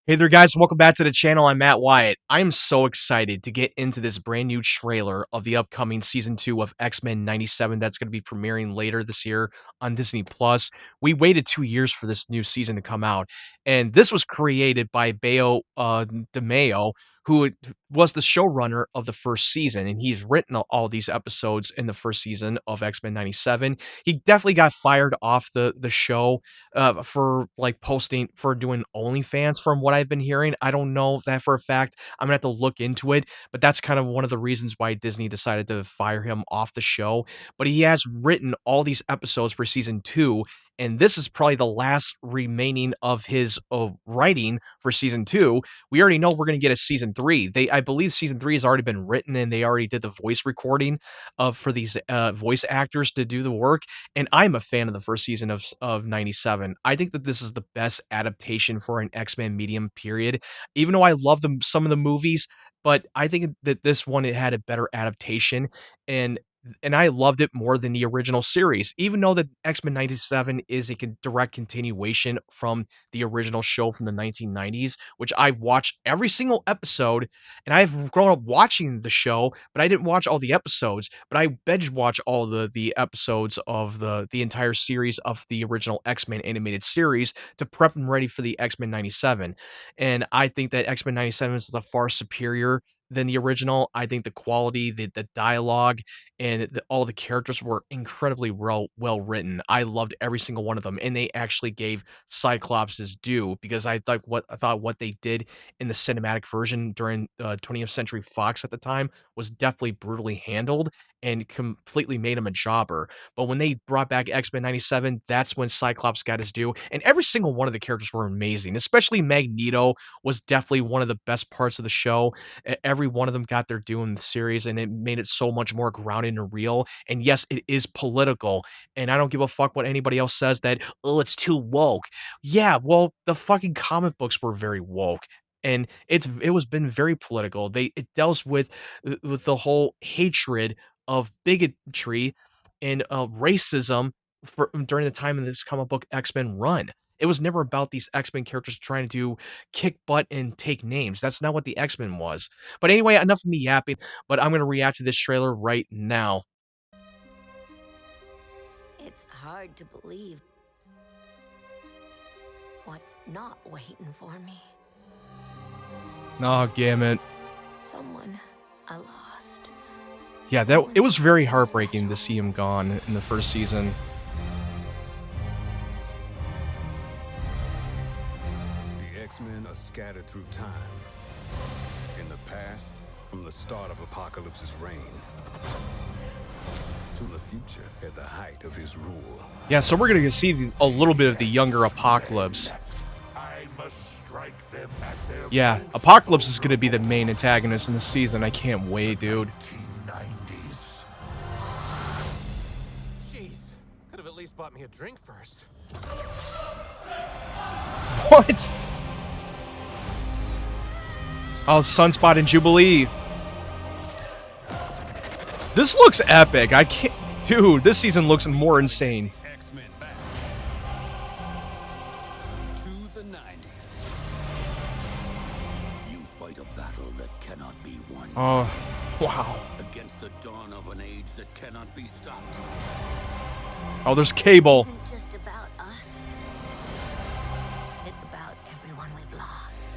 Hey there, guys. Welcome back to the channel. I'm Matt Wyatt. I am so excited to get into this brand new trailer of the upcoming season 2 of X-Men 97 that's going to be premiering later this year on Disney Plus. We waited 2 years for this new season to come out, and this was created by Bayo DeMayo, who was the showrunner of the first season, and he's written all these episodes in the first season of X-Men 97. He definitely got fired off the show for like posting for doing OnlyFans from what I've been hearing. I don't know that for a fact. I'm gonna have to look into it, but that's kind of one of the reasons why Disney decided to fire him off the show. But he has written all these episodes for season 2, and this is probably the last remaining of his writing for season 2. We already know we're going to get a season 3. I believe season 3 has already been written, and they already did the voice recording for these voice actors to do the work. And I'm a fan of the first season of 97. I think that this is the best adaptation for an X-Men medium period. Even though I love some of the movies, but I think that this one it had a better adaptation, and I loved it more than the original series. Even though that X-Men 97 is a direct continuation from the original show from the 1990s, which I've watched every single episode, and I've grown up watching the show, but I didn't watch all the episodes, but I binge watch all the episodes of the entire series of the original X-Men animated series to prep and ready for the X-Men 97. And I think that X-Men 97 is a far superior than the original. I think the quality, the dialogue, and all the characters were incredibly well written. I loved every single one of them, and they actually gave Cyclops his due because I thought what they did in the cinematic version during 20th Century Fox at the time was definitely brutally handled and completely made him a jobber. But when they brought back X-Men 97, that's when Cyclops got his due, and every single one of the characters were amazing. Especially Magneto was definitely one of the best parts of the show. Every one of them got their due in the series, and it made it so much more grounded and real. And yes, it is political, and I don't give a fuck what anybody else says that, oh, it's too woke. Yeah, well, the fucking comic books were very woke. And it was been very political. It deals with the whole hatred of bigotry and racism for during the time of this comic book X-Men run. It was never about these X-Men characters trying to kick butt and take names. That's not what the X-Men was. But anyway, enough of me yapping, but I'm going to react to this trailer right now. It's hard to believe what's not waiting for me. Oh, damn it. Someone I lost. Yeah, it was very heartbreaking to see him gone in the first season. The X-Men are scattered through time. In the past, from the start of Apocalypse's reign, to the future at the height of his rule. Yeah, so we're going to see a little bit of the younger Apocalypse. I must strike them at their Yeah, Apocalypse is going to be the main antagonist in the season. I can't wait, dude. 1990s. Jeez, could have at least bought me a drink first. What? Oh, Sunspot and Jubilee. This looks epic. I can't... Dude, this season looks more insane. X-Men back to the 90s. You fight a battle that cannot be won. Oh, wow. Against the dawn of an age that cannot be stopped. Oh, there's Cable. Isn't just about us. It's about everyone we've lost.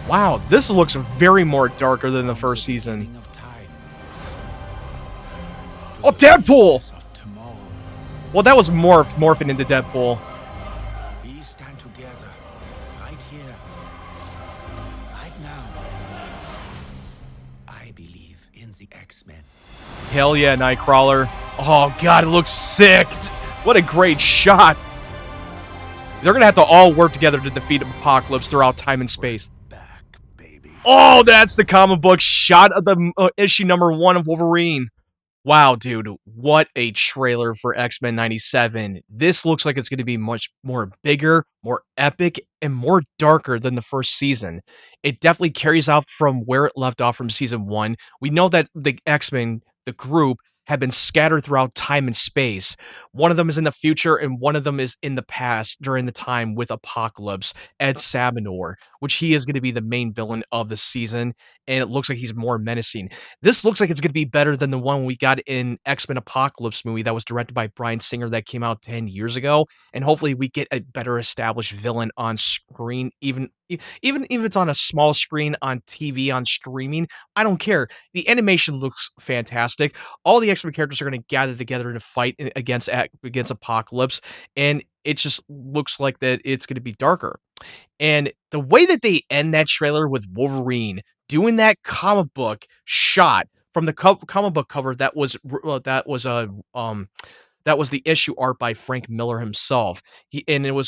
Wow, this looks very more darker than the first season. Beginning of time. Oh, Deadpool! Of tomorrow. Well, that was morphing into Deadpool. We stand together. Right here. Right now. I believe in the X-Men. Hell yeah, Nightcrawler. Oh, God, it looks sick. What a great shot. They're going to have to all work together to defeat Apocalypse throughout time and space. Back, baby. Oh, that's the comic book shot of the issue number 1 of Wolverine. Wow, dude, what a trailer for X-Men 97. This looks like it's going to be much more bigger, more epic, and more darker than the first season. It definitely carries out from where it left off from season 1. We know that the X-Men, the group, have been scattered throughout time and space. One of them is in the future, and one of them is in the past during the time with Apocalypse, Ed Sabanor, which he is going to be the main villain of the season, and it looks like he's more menacing. This looks like it's going to be better than the one we got in X-Men Apocalypse movie that was directed by Bryan Singer that came out 10 years ago, and hopefully we get a better established villain on screen, even if it's on a small screen on TV on streaming. I don't care. The animation looks fantastic. All the X-Men characters are going to gather together to fight against Apocalypse, and it just looks like that it's going to be darker. And the way that they end that trailer with Wolverine doing that comic book shot from the comic book cover that was the issue art by Frank Miller himself. It was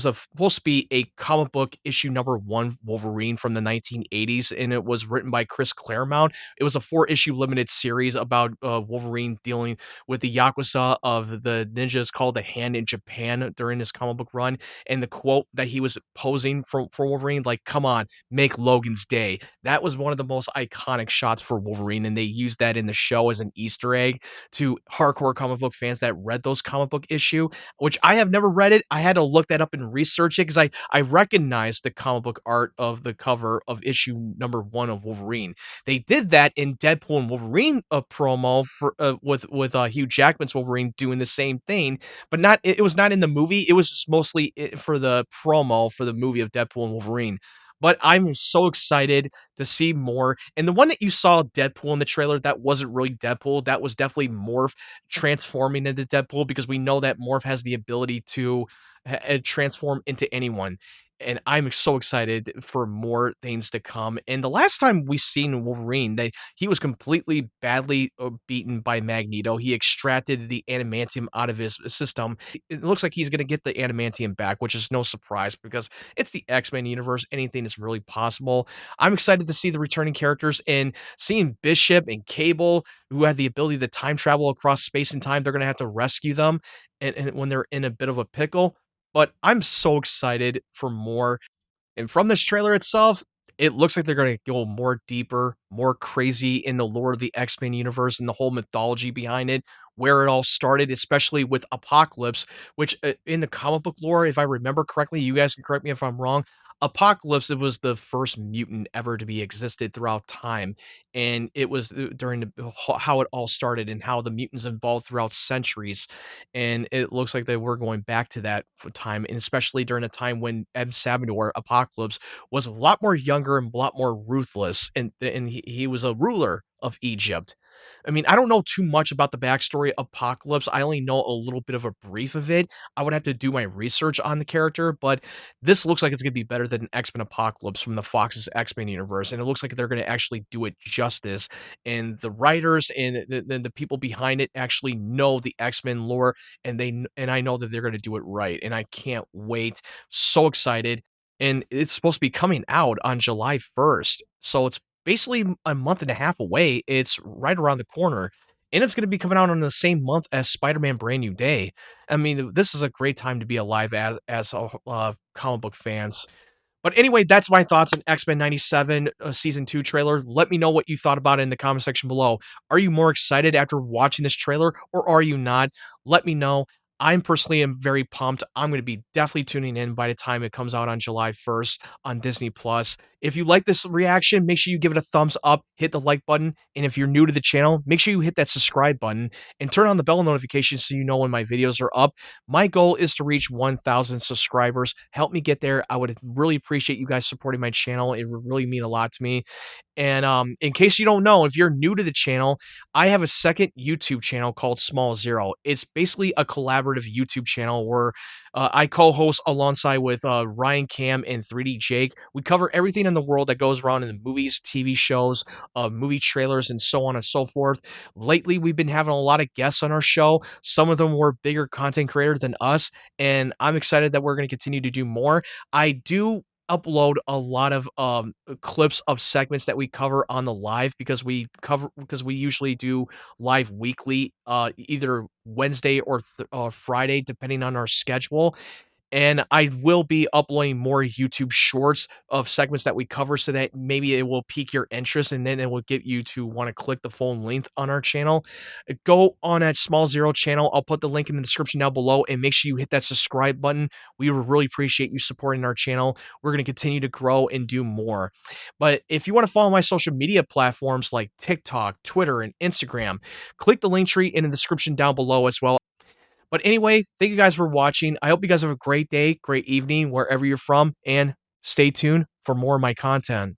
supposed to be a comic book issue #1 Wolverine from the 1980s, and it was written by Chris Claremont. It was a 4-issue limited series about Wolverine dealing with the Yakuza of the ninjas called the Hand in Japan during his comic book run. And the quote that he was posing for Wolverine, like, "Come on, make Logan's day." That was one of the most iconic shots for Wolverine, and they used that in the show as an Easter egg to hardcore comic book fans that read those comic book issue, which I have never read it. I had to look that up and research it because I recognized the comic book art of the cover of issue #1 of Wolverine. They did that in Deadpool and Wolverine promo for with Hugh Jackman's Wolverine doing the same thing, but not it was not in the movie. It was just mostly for the promo for the movie of Deadpool and Wolverine. But I'm so excited to see more. And the one that you saw Deadpool in the trailer, that wasn't really Deadpool. That was definitely Morph transforming into Deadpool, because we know that Morph has the ability to transform into anyone. And I'm so excited for more things to come. And the last time we seen Wolverine, he was completely badly beaten by Magneto. He extracted the adamantium out of his system. It looks like he's going to get the adamantium back, which is no surprise because it's the X-Men universe. Anything is really possible. I'm excited to see the returning characters, and seeing Bishop and Cable, who have the ability to time travel across space and time. They're going to have to rescue them and when they're in a bit of a pickle. But I'm so excited for more. And from this trailer itself, it looks like they're going to go more deeper, more crazy in the lore of the X-Men universe and the whole mythology behind it, where it all started, especially with Apocalypse, which in the comic book lore, if I remember correctly, you guys can correct me if I'm wrong, Apocalypse, it was the first mutant ever to be existed throughout time, and it was during how it all started and how the mutants evolved throughout centuries, and it looks like they were going back to that time, and especially during a time when Ed Sabanor, Apocalypse, was a lot more younger and a lot more ruthless, and he was a ruler of Egypt. I mean, I don't know too much about the backstory of Apocalypse. I only know a little bit of a brief of it. I would have to do my research on the character, but this looks like it's going to be better than X-Men Apocalypse from the Fox's X-Men universe, and it looks like they're going to actually do it justice. And the writers and the people behind it actually know the X-Men lore, and I know that they're going to do it right, and I can't wait. So excited. And it's supposed to be coming out on July 1st. So it's basically a month and a half away. It's right around the corner. And it's going to be coming out on the same month as Spider-Man Brand New Day. I mean, this is a great time to be alive as comic book fans. But anyway, that's my thoughts on X-Men 97 Season 2 trailer. Let me know what you thought about it in the comment section below. Are you more excited after watching this trailer, or are you not? Let me know. I'm personally am very pumped. I'm going to be definitely tuning in by the time it comes out on July 1st on Disney Plus. If you like this reaction, make sure you give it a thumbs up, hit the like button, and if you're new to the channel, make sure you hit that subscribe button and turn on the bell notifications so you know when my videos are up. My goal is to reach 1,000 subscribers. Help me get there. I would really appreciate you guys supporting my channel. It would really mean a lot to me. And in case you don't know, if you're new to the channel, I have a second YouTube channel called Small Zero. It's basically a collaborative YouTube channel where I co-host alongside with Ryan Cam and 3D Jake. We cover everything in the world that goes around in the movies, TV shows, movie trailers, and so on and so forth. Lately, we've been having a lot of guests on our show. Some of them were bigger content creators than us, and I'm excited that we're going to continue to do more. I do upload a lot of clips of segments that we cover on the live because we usually do live weekly, either Wednesday or Friday, depending on our schedule. And I will be uploading more YouTube shorts of segments that we cover so that maybe it will pique your interest and then it will get you to want to click the full length on our channel. Go on that Small Zero channel. I'll put the link in the description down below and make sure you hit that subscribe button. We would really appreciate you supporting our channel. We're going to continue to grow and do more. But if you want to follow my social media platforms like TikTok, Twitter, and Instagram, click the link tree in the description down below as well. But anyway, thank you guys for watching. I hope you guys have a great day, great evening, wherever you're from, and stay tuned for more of my content.